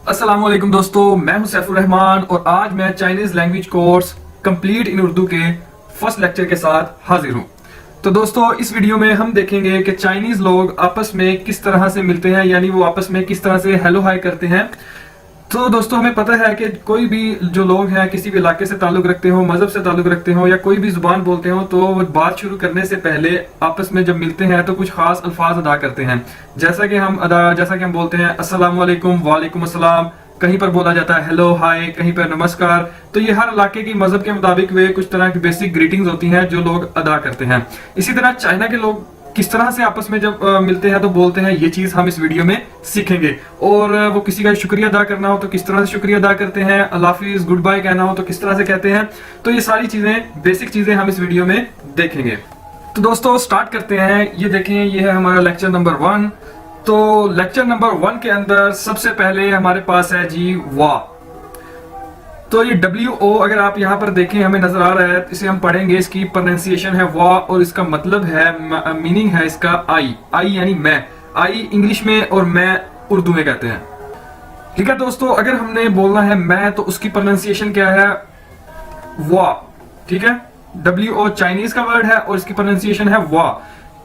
अस्सलामुअलैकुम दोस्तों, मैं हूं सैफुर रहमान और आज मैं Chinese language course complete in Urdu के फर्स्ट लेक्चर के साथ हाजिर हूं। तो दोस्तों, इस वीडियो में हम देखेंगे कि चाइनीज लोग आपस में किस तरह से मिलते हैं, यानी वो आपस में किस तरह से हेलो हाय करते हैं। तो दोस्तों, हमें पता है कि कोई भी जो लोग हैं किसी भी इलाके से ताल्लुक रखते हो, मजहब से ताल्लुक रखते हो या कोई भी जुबान बोलते हो, तो वो बात शुरू करने से पहले आपस में जब मिलते हैं तो कुछ खास अल्फाज अदा करते हैं। जैसा कि हम बोलते हैं अस्सलाम वालेकुम, वालेकुम अस्सलाम। कहीं पर बोला जाता है हेलो हाय, कहीं पर नमस्कार। तो ये हर इलाके की मजहब के मुताबिक वे कुछ तरह की बेसिक ग्रीटिंग्स होती हैं जो लोग अदा करते हैं। इसी तरह चाइना के लोग किस तरह से आपस में जब मिलते हैं तो बोलते हैं, ये चीज हम इस वीडियो में सीखेंगे। और वो किसी का शुक्रिया अदा करना हो तो किस तरह से शुक्रिया अदा करते हैं, अल्लाह हाफिज, गुड बाय कहना हो तो किस तरह से कहते हैं। तो ये सारी चीजें, बेसिक चीजें हम इस वीडियो में देखेंगे। तो दोस्तों स्टार्ट करते हैं। ये देखें, ये है हमारा लेक्चर नंबर 1। तो लेक्चर नंबर 1 के अंदर सबसे पहले हमारे पास है जी वाह। तो ये WO अगर आप यहाँ पर देखें हमें नजर आ रहा है, इसे हम पढ़ेंगे। इसकी प्रोनाउंसिएशन है वाह और इसका मतलब है, मीनिंग है इसका आई यानी मैं। आई इंग्लिश में और मैं उर्दू में कहते हैं। ठीक है दोस्तों, अगर हमने बोलना है मैं तो उसकी प्रोनाउंसिएशन क्या है? वाह। ठीक है, WO चाइनीज का वर्ड है और इसकी प्रोनाउंसिएशन है वाह।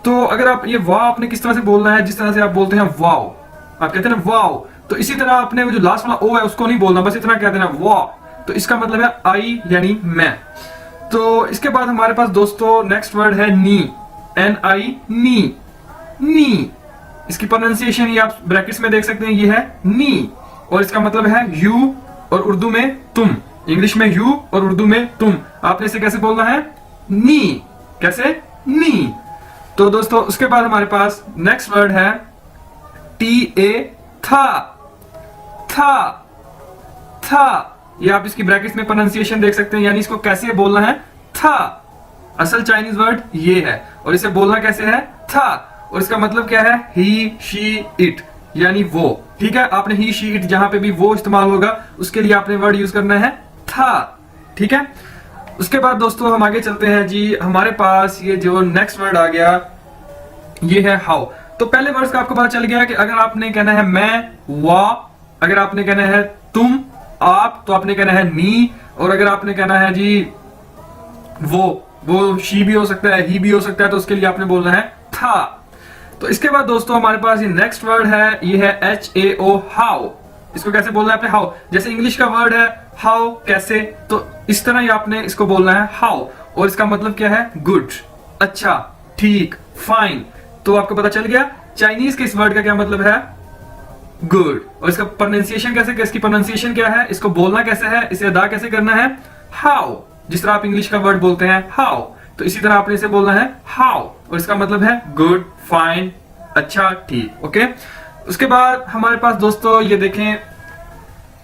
तो अगर आप ये वाह आपने किस तरह से बोलना है, जिस तरह से आप बोलते हैं वाओ, आप कहते हैं ना वाओ, तो इसी तरह आपने वो जो लास्ट वाला ओ है उसको नहीं बोलना, बस इतना कह देना वाह। तो इसका मतलब है आई यानी मैं। तो इसके बाद हमारे पास दोस्तों नेक्स्ट वर्ड है नी, NI, नी। इसकी प्रोनाउंसिएशन ये आप ब्रैकेट्स में देख सकते हैं, ये है नी और इसका मतलब है यू और उर्दू में तुम। इंग्लिश में यू और उर्दू में तुम। आपने इसे कैसे बोलना है? नी। कैसे? नी। तो दोस्तों उसके बाद हमारे पास नेक्स्ट वर्ड है TA, था। ये आप इसकी ब्रैकेट्स में प्रोनाउंसिएशन देख सकते हैं, यानी इसको कैसे बोलना है? था। असल चाइनीज वर्ड ये है और इसे बोलना कैसे है? था। और इसका मतलब क्या है? ही, शी, इट, यानी वो। ठीक है, आपने ही, शी, इट जहां पे भी वो इस्तेमाल होगा उसके लिए आपने वर्ड यूज करना है था। ठीक है, उसके बाद दोस्तों हम आगे चलते हैं जी। हमारे पास ये जो नेक्स्ट वर्ड आ गया ये है हाउ। तो पहले वर्ड का आपको पता चल गया कि अगर आपने कहना है मैं, वाह। अगर आपने कहना है तुम, आप, तो आपने कहना है नी। और अगर आपने कहना है जी वो शी भी हो सकता है, ही भी हो सकता है, तो उसके लिए आपने बोलना है था। तो इसके बाद दोस्तों हमारे पास ये नेक्स्ट वर्ड है, ये है HAO, हाउ। इसको कैसे बोलना है आपने? हाउ। जैसे इंग्लिश का वर्ड है हाउ, कैसे, तो इस तरह ही आपने इसको बोलना है हाउ। और इसका मतलब क्या है? गुड, अच्छा, ठीक, फाइन। तो आपको पता चल गया चाइनीज के इस वर्ड का क्या मतलब है? गुड। और इसका प्रोनाउंसिएशन कैसे, इसकी प्रोनाउंसिएशन क्या है, इसको बोलना कैसे है, इसे अदा कैसे करना है? हाउ। जिस तरह आप इंग्लिश का वर्ड बोलते हैं हाउ, तो इसी तरह आपने इसे बोलना है हाउ। और इसका मतलब है गुड, फाइन, अच्छा, ठीक। ओके, उसके बाद हमारे पास दोस्तों ये देखें,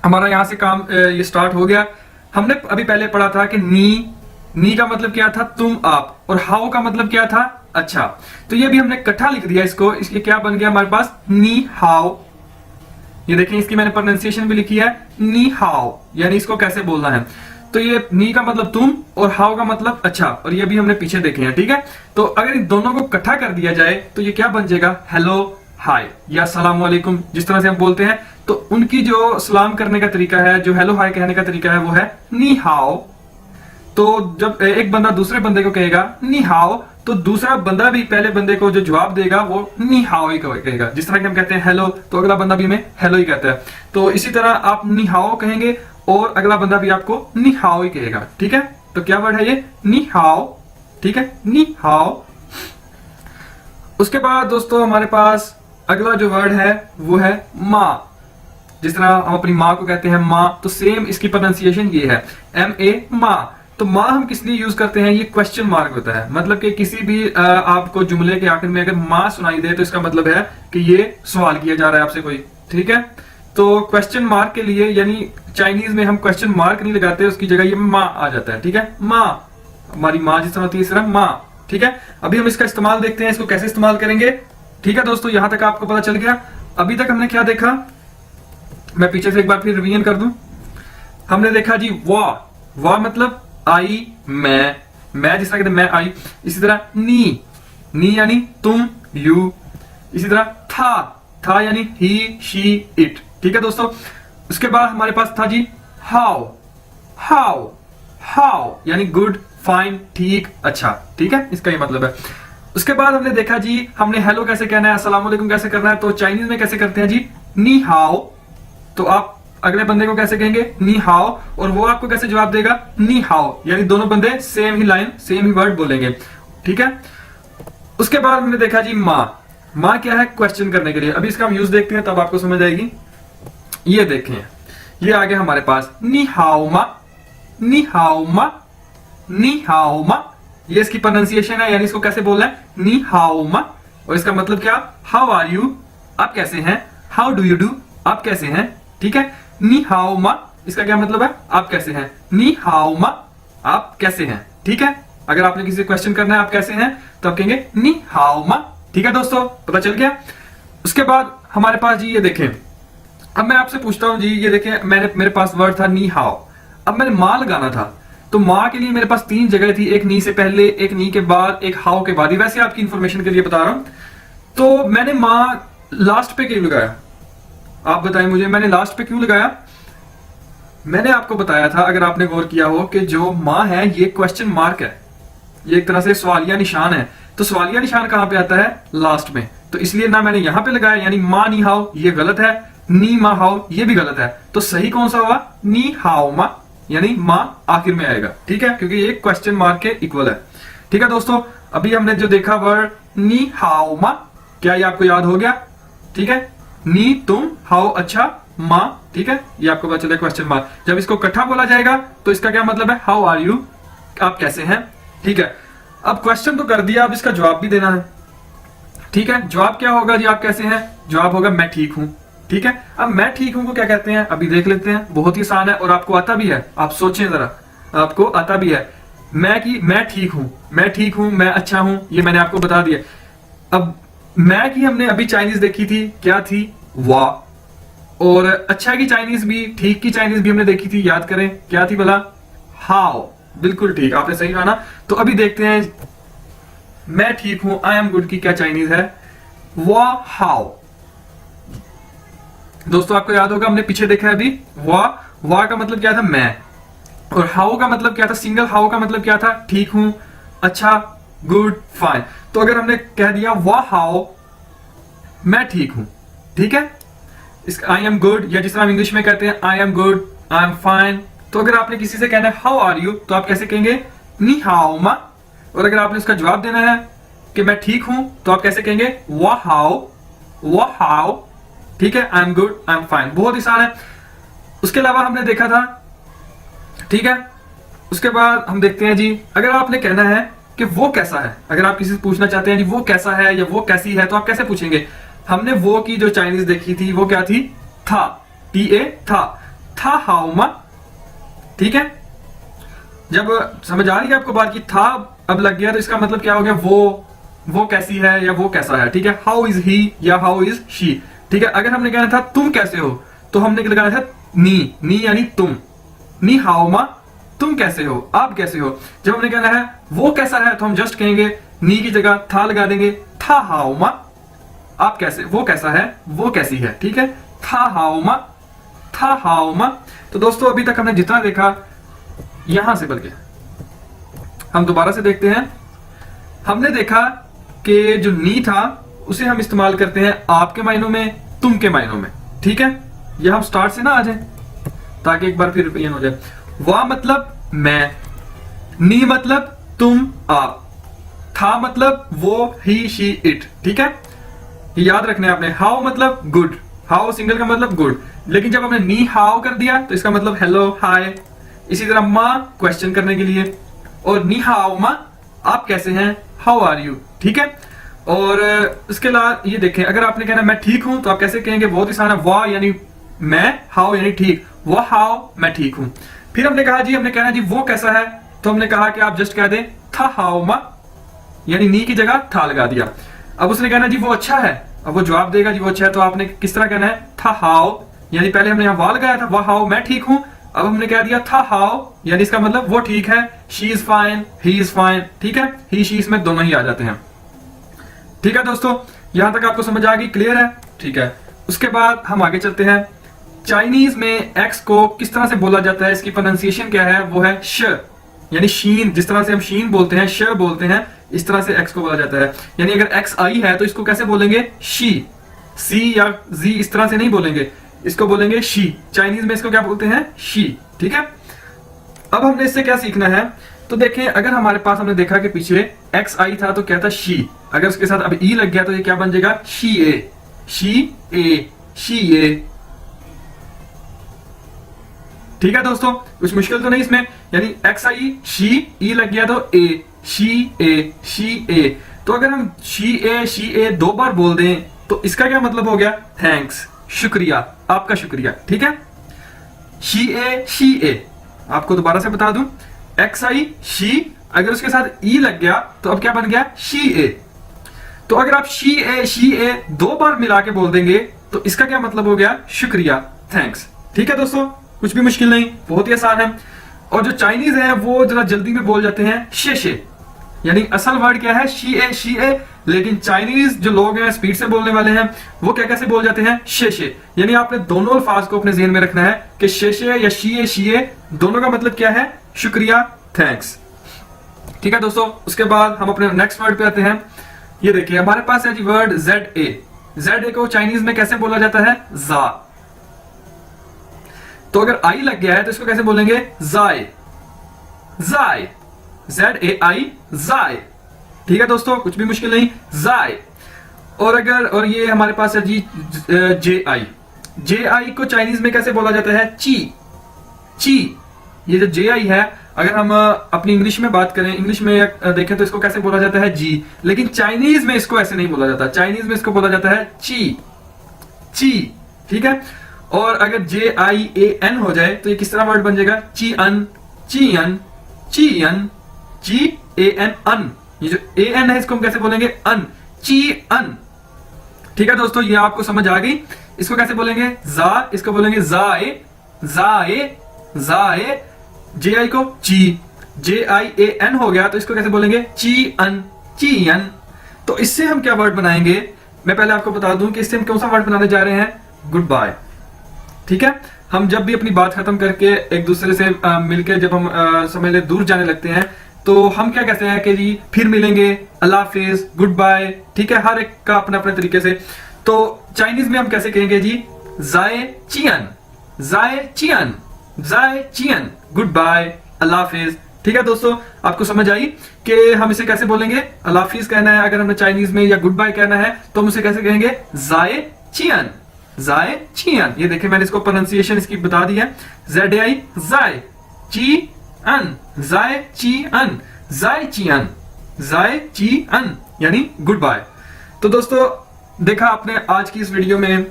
हमारा यहां से काम ये स्टार्ट हो गया। हमने अभी पहले पढ़ा था कि नी का मतलब क्या था? तुम, आप। और हाउ का मतलब क्या था? अच्छा। तो ये भी हमने इकट्ठा लिख दिया इसको। इसलिए क्या बन गया हमारे पास? नी हाउ। ये देखें, इसकी मैंने प्रोनाउंसिएशन भी लिखी है नी हाउ, यानी इसको कैसे बोलना है। तो ये नी का मतलब तुम और हाउ का मतलब अच्छा, और ये भी हमने पीछे देखे हैं। ठीक है, तो अगर इन दोनों को इकट्ठा कर दिया जाए तो ये क्या बन जाएगा? हेलो हाय या सलाम वालेकुम, जिस तरह से हम बोलते हैं। तो उनकी जो सलाम करने का तरीका है, जो हेलो हाय कहने का तरीका है, वो है नी हाउ। तो जब एक बंदा दूसरे बंदे को कहेगा नी हाओ, तो दूसरा बंदा भी पहले बंदे को जो जवाब देगा वो नी हाओ ही कहेगा। जिस तरह कि हम कहते हैं हेलो, तो अगला बंदा भी हमें हेलो ही कहता है। तो इसी तरह आप नी हाओ कहेंगे और अगला बंदा भी आपको नी हाओ ही कहेगा। ठीक है, तो क्या वर्ड है ये? नी हाओ। ठीक है, नी हाओ। उसके बाद दोस्तों हमारे पास अगला जो वर्ड है वो है माँ। जिस तरह हम अपनी माँ को कहते हैं माँ, तो सेम इसकी प्रोनाउंसिएशन ये है MA, माँ। तो माँ हम किस लिए यूज करते हैं? ये क्वेश्चन मार्क होता है, मतलब कि किसी भी आपको जुमले के आखिर में अगर माँ सुनाई दे तो इसका मतलब है कि ये सवाल किया जा रहा है आपसे कोई। ठीक है, तो क्वेश्चन मार्क के लिए, यानी चाइनीज में हम क्वेश्चन मार्क नहीं लगाते, उसकी जगह ये माँ आ जाता है। ठीक है, माँ, हमारी माँ जिस तरह होती है इस तरह माँ। ठीक है, अभी हम इसका इस्तेमाल देखते हैं, इसको कैसे इस्तेमाल करेंगे। ठीक है दोस्तों, यहां तक आपको पता चल गया। अभी तक हमने क्या देखा, मैं पीछे से एक बार फिर रिवीजन कर दूं। हमने देखा जी वाह मतलब आई, मैं जिस तरह कहते हैं मैं आई। इसी तरह नी यानी तुम, यू। इसी तरह था यानी ही, शी, इट। ठीक है दोस्तों, उसके बाद हमारे पास था जी हाउ, हाउ, हाउ यानी गुड, फाइन, ठीक, अच्छा, ठीक है, इसका ये मतलब है। उसके बाद हमने देखा जी हमने हेलो कैसे कहना है, अस्सलाम वालेकुम कैसे करना है, तो चाइनीज में कैसे करते हैं जी नी हाओ। तो आप अगले बंदे को कैसे कहेंगे नी हाओ, और वो आपको कैसे जवाब देगा नी हाओ, यानी दोनों बंदे सेम ही लाइन सेम ही वर्ड बोलेंगे, ठीक है। उसके बाद हमने देखा जी माँ, माँ क्या है क्वेश्चन करने के लिए। अभी इसका हम यूज देखते हैं तब आपको समझ आएगी। ये देखें, ये आगे हमारे पास नी हाओ मा, नी हाओ मा, नी हाओ मा, ये इसकी प्रोनाउंसिएशन है, यानी इसको कैसे बोलना है नी हाओ मा। और इसका मतलब क्या, हाउ आर यू, आप कैसे हैं, हाउ डू यू डू, आप कैसे हैं, ठीक है। नी हाओ मा, इसका क्या मतलब है, आप कैसे हैं, नी हाओ मा, आप कैसे हैं, ठीक है। अगर आपने किसी से क्वेश्चन करना है आप कैसे हैं, तो आप कहेंगे नी हाओ मा, ठीक है दोस्तों, पता चल गया। उसके बाद हमारे पास जी ये देखें, अब मैं आपसे पूछता हूं जी, ये देखें मेरे पास वर्ड था नी हाओ, अब मैंने माँ लगाना था, तो माँ के लिए मेरे पास 3 जगह थी, एक नी से पहले, एक नी के बाद, एक हाउ के बाद। ये वैसे आपकी इंफॉर्मेशन के लिए बता रहा हूं। तो मैंने माँ लास्ट पे क्यों लगाया, आप बताएं मुझे, मैंने लास्ट पे क्यों लगाया। मैंने आपको बताया था, अगर आपने गौर किया हो, कि जो माँ है ये क्वेश्चन मार्क है, ये एक तरह से सवालिया निशान है। तो सवालिया निशान कहां पे आता है, लास्ट में। तो इसलिए ना मैंने यहां पे लगाया, यानी मा नी हाओ ये गलत है, नी मा हाओ ये भी गलत है। तो सही कौन सा हुआ, नी हाओ मा, यानी माँ आखिर में आएगा, ठीक है, क्योंकि ये क्वेश्चन मार्क के इक्वल है, ठीक है दोस्तों। अभी हमने जो देखा वर्ड नी हाओ मा, क्या ये आपको याद हो गया, ठीक है। नी तुम, हाओ अच्छा, माँ, ठीक है, ये आपको पता चला क्वेश्चन मार्क। जब इसको इकट्ठा बोला जाएगा तो इसका क्या मतलब है, हाउ आर यू, आप कैसे हैं, ठीक है। अब क्वेश्चन तो कर दिया, अब इसका जवाब भी देना है, ठीक है। जवाब क्या होगा जी, आप कैसे हैं, जवाब होगा मैं ठीक हूं, ठीक है। अब मैं ठीक हूं को क्या कहते हैं, अभी देख लेते हैं, बहुत ही आसान है और आपको आता भी है, आप सोचें जरा, आपको आता भी है। मैं ठीक हूं, मैं ठीक हूं, मैं अच्छा हूं, ये मैंने आपको बता दिया। अब मैं की हमने अभी चाइनीज देखी थी, क्या थी, वाह। और अच्छा की चाइनीज भी, ठीक की चाइनीज भी हमने देखी थी, याद करें क्या थी भला, हाउ, बिल्कुल ठीक, आपने सही माना। तो अभी देखते हैं मैं ठीक हूं, आई एम गुड की क्या चाइनीज है, वाह हाउ। दोस्तों आपको याद होगा हमने पीछे देखा है अभी, वाह का मतलब क्या था, मैं, और हाउ का मतलब क्या था, सिंगल हाउ का मतलब क्या था, ठीक हूं, अच्छा, गुड, फाइन। तो अगर हमने कह दिया वाह हाउ, मैं ठीक हूं, ठीक है, इसका आई एम गुड, या जिस तरह हम इंग्लिश में कहते हैं I am good, I am fine. तो अगर आपने किसी से कहना है हाउ आर यू, तो आप कैसे कहेंगे नी हाओ मा। और अगर आपने उसका जवाब देना है कि मैं ठीक हूं, तो आप कैसे कहेंगे वाह हाउ, ठीक है, I am good, I am fine. बहुत आसान है। उसके अलावा हमने देखा था, ठीक है, उसके बाद हम देखते हैं जी, अगर आपने कहना है कि वो कैसा है, अगर आप किसी से पूछना चाहते हैं जी वो कैसा है या वो कैसी है, तो आप कैसे पूछेंगे। हमने वो की जो चाइनीज देखी थी वो क्या थी, था, TA, था हाउ मा, ठीक है। जब समझ आ रही है आपको बात की, था अब लग गया, तो इसका मतलब क्या हो गया, वो कैसी है या वो कैसा है, ठीक है। हाउ इज ही या हाउ इज शी, ठीक है। अगर हमने कहना था तुम कैसे हो, तो हमने लगाना था नी यानी तुम, नी हाओ मा, तुम कैसे हो, आप कैसे हो। जब हमने कहना है वो कैसा है, तो हम जस्ट कहेंगे नी की जगह था लगा देंगे, था हाओ मा, आप कैसे, वो कैसा है, वो कैसी है, ठीक है, था हाओ मा। तो दोस्तों अभी तक हमने जितना देखा, यहां से बल्कि हम दोबारा से देखते हैं। हमने देखा कि जो नी था उसे हम इस्तेमाल करते हैं आपके मायनों में, तुम के मायनों में, ठीक है। ये हम स्टार्ट से ना आ जाए ताकि एक बार फिर रिपीट हो जाए। वाह मतलब मैं, नी मतलब तुम, आप, था मतलब वो, ही, शी, इट, ठीक है, ये याद रखना है आपने। हाउ मतलब गुड, हाउ सिंगल का मतलब गुड, लेकिन जब हमने नी हाउ कर दिया तो इसका मतलब हेलो, हाय। इसी तरह माँ क्वेश्चन करने के लिए, और नी हाउ माँ, आप कैसे हैं, हाउ आर यू, ठीक है। और इसके अलावा ये देखें, अगर आपने कहना मैं ठीक हूं, तो आप कैसे कहेंगे, बहुत ही आसान है, वाह यानी मैं, हाउ यानी ठीक, वाह हाउ मैं ठीक हूं। फिर हमने कहा जी, हमने कहना जी वो कैसा है, तो हमने कहा कि आप जस्ट कह दें था हाउ मा, यानी नी की जगह था लगा दिया। अब उसने कहना जी वो अच्छा है, अब वो जवाब देगा जी वो अच्छा है, तो आपने किस तरह कहना है, था हाउ, यानी पहले हमने यहां वाह लगाया था, वाह हाउ मैं ठीक हूं, अब हमने कह दिया था हाउ, यानी इसका मतलब वो ठीक है, she is fine, he is fine, ठीक है, ही शी इसमें दोनों ही आ जाते हैं, ठीक है दोस्तों। यहां तक आपको समझ आ गई, क्लियर है, ठीक है। उसके बाद हम आगे चलते हैं। चाइनीज में एक्स को किस तरह से बोला जाता है, इसकी प्रोनाउंसिएशन क्या है, वो है श, यानी शीन। जिस तरह से हम शीन बोलते हैं, श बोलते हैं, इस तरह से एक्स को बोला जाता है। यानी अगर एक्स आई है तो इसको कैसे बोलेंगे, शी। सी या जी इस तरह से नहीं बोलेंगे, इसको बोलेंगे शी। चाइनीज में इसको क्या बोलते हैं, शी। ठीक है, अब हमने इससे क्या सीखना है, तो देखें अगर हमारे पास हमने देखा कि पीछे एक्स आई था तो क्या था, शी। अगर उसके साथ अब ई लग गया तो ये क्या बन जाएगा, शी ए, शी ए, शी ए। ठीक है दोस्तों, कुछ मुश्किल तो नहीं इसमें। यानी एक्स आई शी, ई लग गया तो ए, शी ए, शी ए। तो अगर हम शी ए दो बार बोल दें तो इसका क्या मतलब हो गया, थैंक्स, शुक्रिया, आपका शुक्रिया। ठीक है, शी ए। आपको दोबारा से बता दूं, एक्स आई शी, अगर उसके साथ ई लग गया तो अब क्या बन गया, शी ए। तो अगर आप शी ए दो बार मिला के बोल देंगे तो इसका क्या मतलब हो गया, शुक्रिया, थैंक्स। ठीक है दोस्तों, कुछ भी मुश्किल नहीं, बहुत ही आसान है। और जो चाइनीज है वो जरा जल्दी में बोल जाते हैं शे, यानी असल वर्ड क्या है, शी ए, लेकिन चाइनीज जो लोग हैं, स्पीड से बोलने वाले हैं, वो क्या कैसे बोल जाते हैं, शे। यानी आपने दोनों अल्फाज को अपने ज़हन में रखना है कि शे या शी ए दोनों का मतलब क्या है, शुक्रिया, थैंक्स। ठीक है दोस्तों, उसके बाद हम अपने नेक्स्ट वर्ड पे आते हैं। ये देखिए हमारे पास है जी वर्ड जेड ए को चाइनीज में कैसे बोला जाता है, जा। तो अगर आई लग गया है तो इसको कैसे बोलेंगे, जाए, जाए, ZAI, जाए। ठीक है दोस्तों, कुछ भी मुश्किल नहीं, जाए। और ये हमारे पास है जी जे आई को चाइनीज में कैसे बोला जाता है, ची। ये जो जे आई है, अगर हम अपनी इंग्लिश में बात करें, इंग्लिश में देखें तो इसको कैसे बोला जाता है, जी। लेकिन चाइनीज में इसको ऐसे नहीं बोला जाता, चाइनीज में इसको बोला जाता है ची। ठीक है, और अगर JIAN हो जाए तो ये किस तरह वर्ड बन जाएगा, चियन, GAN। ये जो AN है इसको हम कैसे बोलेंगे, अन, चियन। ठीक है दोस्तों, ये आपको समझ आ गई। इसको कैसे बोलेंगे, जा, इसको बोलेंगे जाए। JI को ची, JIAN हो गया तो इसको कैसे बोलेंगे, चियन। तो इससे हम क्या वर्ड बनाएंगे, मैं पहले आपको बता दूं कि इससे हम कौन सा वर्ड बनाने जा रहे हैं, गुड बाय। ठीक है, हम जब भी अपनी बात खत्म करके एक दूसरे से मिलके जब हम समझ ले दूर जाने लगते हैं तो हम क्या कहते हैं कि जी फिर मिलेंगे, अल्लाह हाफिज, गुड बाय। ठीक है, हर एक का अपने अपने तरीके से। तो चाइनीज में हम कैसे कहेंगे जी, जाए चियन, गुड बाय, अल्लाह हाफिज। ठीक है दोस्तों, आपको समझ आई कि हम इसे कैसे बोलेंगे, अल्लाह हाफिज कहना है अगर हमें चाइनीज में, या गुड बाय कहना है तो हम उसे कैसे कहेंगे, जाए चियन। ये देखिए मैंने इसको प्रोनाउंसिएशन इसकी बता दी है, ZAI, जाए, चियन, यानी गुड बाय। तो दोस्तों देखा आपने आज की इस वीडियो में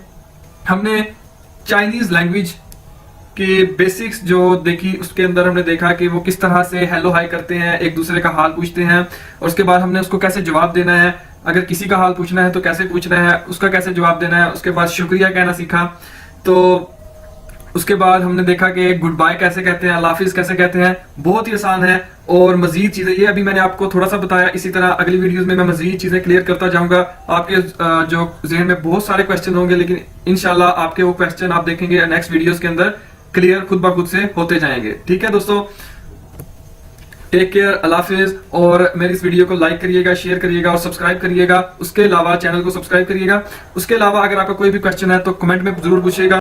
हमने चाइनीज लैंग्वेज के बेसिक्स जो देखी, उसके अंदर हमने देखा कि वो किस तरह से हेलो हाय करते हैं, एक दूसरे का हाल पूछते हैं, और उसके बाद हमने उसको कैसे जवाब देना है, अगर किसी का हाल पूछना है तो कैसे पूछना है, उसका कैसे जवाब देना है। उसके बाद शुक्रिया कहना सीखा। तो उसके बाद हमने देखा कि गुड बाय कैसे कहते हैं, अल्लाह हाफिज कैसे कहते हैं, बहुत ही आसान है। और मजीद चीजें ये अभी मैंने आपको थोड़ा सा बताया, इसी तरह अगली वीडियोस में मैं मजीद चीजें क्लियर करता जाऊंगा। आपके जो जहन में बहुत सारे क्वेश्चन होंगे, लेकिन इंशाल्लाह आपके वो क्वेश्चन आप देखेंगे नेक्स्ट वीडियोस के अंदर क्लियर खुद ब खुद से होते जाएंगे। ठीक है दोस्तों, टेक केयर, अल्लाह हाफिज। और मेरी इस वीडियो को लाइक करिएगा, शेयर करिएगा और सब्सक्राइब करिएगा। उसके अलावा चैनल को सब्सक्राइब करिएगा। उसके अलावा अगर आपका कोई भी क्वेश्चन है तो कमेंट में जरूर पूछिएगा।